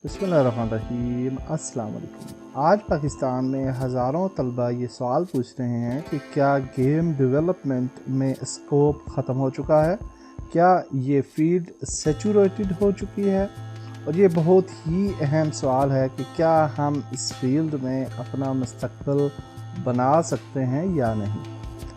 बिस्मिल्लाहिर्रहमानिर्रहीम। अस्सलाम वालेकुम। आज पाकिस्तान में हज़ारों तलबा ये सवाल पूछ रहे हैं कि क्या गेम डेवलपमेंट में स्कोप ख़त्म हो चुका है, क्या ये फील्ड सेचुरेटेड हो चुकी है। और ये बहुत ही अहम सवाल है कि क्या हम इस फील्ड में अपना मुस्तक़बिल बना सकते हैं या नहीं।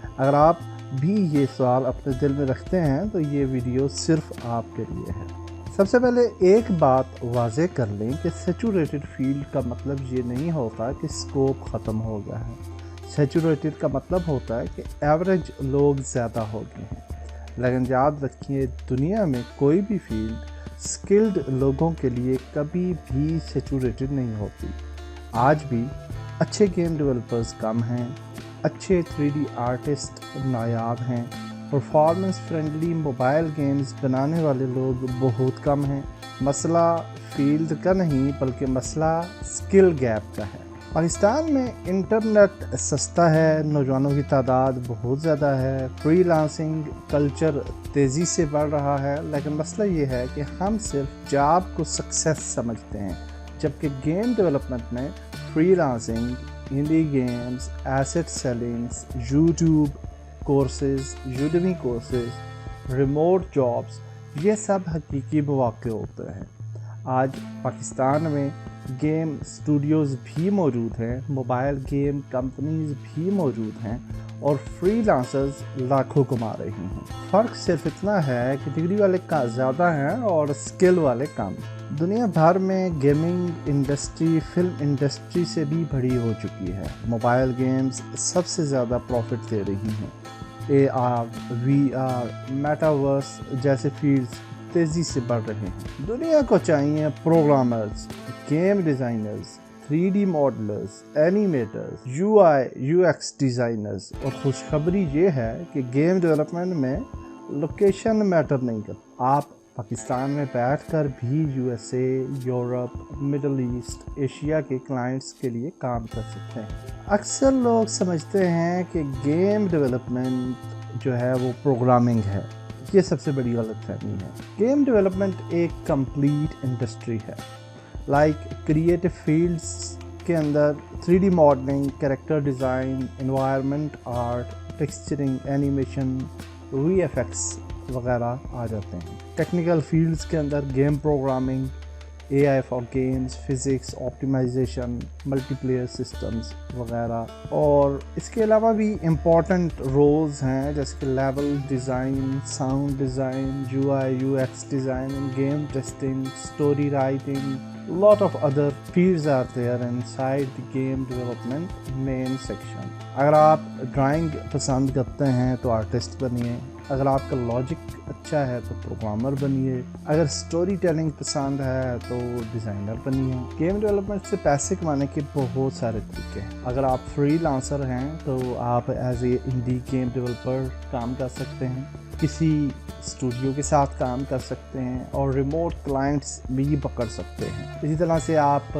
अगर आप भी ये सवाल अपने दिल में रखते हैं तो ये वीडियो सिर्फ़ आपके लिए है। सबसे पहले एक बात वाज़े कर लें कि सेचुरेटेड फील्ड का मतलब ये नहीं होता कि स्कोप ख़त्म हो गया है। सेचुरेटेड का मतलब होता है कि एवरेज लोग ज़्यादा हो गए हैं। लेकिन याद रखिए, दुनिया में कोई भी फील्ड स्किल्ड लोगों के लिए कभी भी सेचुरेटेड नहीं होती। आज भी अच्छे गेम डेवलपर्स कम हैं, अच्छे 3D आर्टिस्ट नायाब हैं, परफॉर्मेंस फ्रेंडली मोबाइल गेम्स बनाने वाले लोग बहुत कम हैं। मसला फील्ड का नहीं बल्कि मसला स्किल गैप का है। पाकिस्तान में इंटरनेट सस्ता है, नौजवानों की तादाद बहुत ज़्यादा है, फ्रीलांसिंग कल्चर तेज़ी से बढ़ रहा है, लेकिन मसला ये है कि हम सिर्फ जॉब को सक्सेस समझते हैं, जबकि गेम डेवलपमेंट में freelancing, indie games, asset sellings, YouTube courses, Udemy courses, remote jobs, ये सब हकीकी मौके होते हैं। आज पाकिस्तान में गेम स्टूडियोज़ भी मौजूद हैं, मोबाइल गेम कंपनीज भी मौजूद हैं और फ्रीलांसर्स लाखों कमा रहे हैं। फ़र्क सिर्फ इतना है कि डिग्री वाले का ज़्यादा हैं और स्किल वाले कम। दुनिया भर में गेमिंग इंडस्ट्री फिल्म इंडस्ट्री से भी बड़ी हो चुकी है। मोबाइल गेम्स सबसे ज़्यादा प्रॉफिट दे रही हैं। AR, VR, मेटावर्स जैसे फील्ड्स तेज़ी से बढ़ रहे हैं। दुनिया को चाहिए programmers, game designers, 3D modellers, animators, UI UX designers. और खुशखबरी ये है कि गेम डेवलपमेंट में लोकेशन मैटर नहीं करता। आप पाकिस्तान में बैठकर भी USA, Europe, middle east, Asia के क्लाइंट्स के लिए काम कर सकते हैं। अक्सर लोग समझते हैं कि गेम डेवलपमेंट जो है वो प्रोग्रामिंग है। ये सबसे बड़ी गलतफहमी है। गेम डेवलपमेंट एक कंप्लीट इंडस्ट्री है। लाइक क्रिएटिव फील्ड्स के अंदर 3D modelling, character design, environment art, texturing, animation, VFX वगैरह आ जाते हैं। टेक्निकल फील्ड्स के अंदर game programming, AI for games, physics, optimisation, multiplayer systems वगैरह। और इसके अलावा भी इम्पॉर्टेंट रोल्स हैं जैसे कि level design, sound design, UI UX design, game testing, story writing. Lot of other fields are there inside the game development main section. अगर आप ड्राइंग पसंद करते हैं तो आर्टिस्ट बनिए, अगर आपका लॉजिक अच्छा है तो प्रोग्रामर बनिए, अगर स्टोरी टेलिंग पसंद है तो डिज़ाइनर बनिए। गेम डेवलपमेंट से पैसे कमाने के बहुत सारे तरीके हैं। अगर आप फ्रीलांसर हैं तो आप as a indie game developer काम कर सकते हैं, किसी स्टूडियो के साथ काम कर सकते हैं और रिमोट क्लाइंट्स भी पकड़ सकते हैं। इसी तरह से आप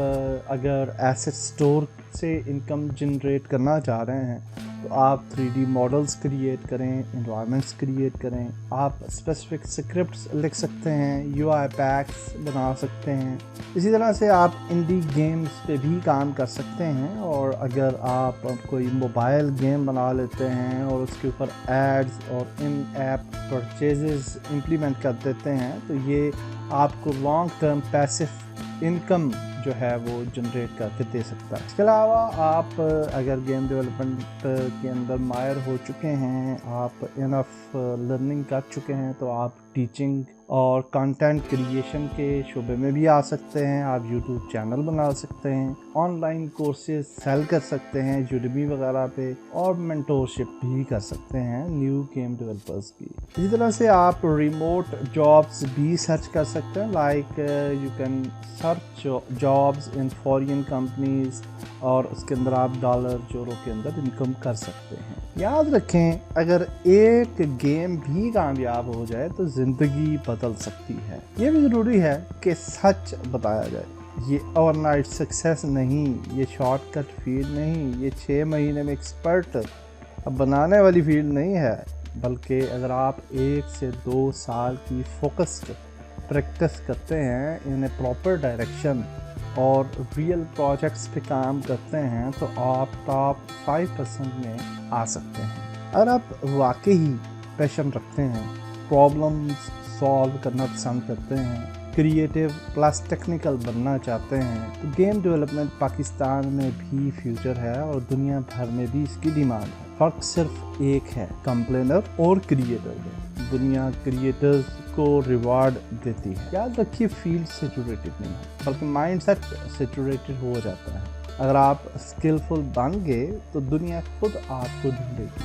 अगर एसेट स्टोर से इनकम जनरेट करना चाह रहे हैं तो आप 3D मॉडल्स क्रिएट करें, एनवायरनमेंट्स क्रिएट करें, आप स्पेसिफिक स्क्रिप्ट्स लिख सकते हैं, UI पैक्स बना सकते हैं। इसी तरह से आप इंडी गेम्स पे भी काम कर सकते हैं। और अगर आप कोई मोबाइल गेम बना लेते हैं और उसके ऊपर एड्स और इन ऐप परचेजेस इम्प्लीमेंट कर देते हैं तो ये आपको लॉन्ग टर्म पैसिव इनकम जो है वो जनरेट करके दे सकता है। इसके अलावा आप अगर गेम डेवलपमेंट के अंदर माहिर हो चुके हैं, आप इनफ लर्निंग कर चुके हैं, तो आप टीचिंग और कंटेंट क्रिएशन के शोबे में भी आ सकते हैं। आप यूट्यूब चैनल बना सकते हैं, ऑनलाइन कोर्सेज सेल कर सकते हैं यूडेमी वगैरह पे, और मेंटोरशिप भी कर सकते हैं न्यू गेम डेवलपर्स की। इसी तरह से आप रिमोट जॉब्स भी सर्च कर सकते हैं। Like you can search jobs in foreign companies और उसके अंदर आप डॉलर यूरो के अंदर इनकम कर सकते हैं। याद रखें, अगर एक गेम भी कामयाब हो जाए तो ज़िंदगी बदल सकती है। ये भी ज़रूरी है कि सच बताया जाए। ये ओवरनाइट सक्सेस नहीं, ये शॉर्टकट फील्ड नहीं, ये 6 महीने में एक्सपर्ट बनाने वाली फील्ड नहीं है, बल्कि अगर आप 1 से 2 साल की फोकस्ड प्रैक्टिस करते हैं, इन्हें प्रॉपर डायरेक्शन और रियल प्रोजेक्ट्स पे काम करते हैं तो आप टॉप 5% में आ सकते हैं। अगर आप वाकई पैशन रखते हैं, प्रॉब्लम्स सॉल्व करना पसंद करते हैं, क्रिएटिव प्लस टेक्निकल बनना चाहते हैं तो गेम डेवलपमेंट पाकिस्तान में भी फ्यूचर है और दुनिया भर में भी इसकी डिमांड है। फर्क सिर्फ एक है, कंप्लेनर और क्रिएटर में। दुनिया क्रिएटर्स को रिवार्ड देती है। याद रखिए, फील्ड सेचुरेटेड नहीं है बल्कि माइंडसेट सेचुरेटेड हो जाता है। अगर आप स्किलफुल बन गए तो दुनिया खुद आपको ढूंढेगी।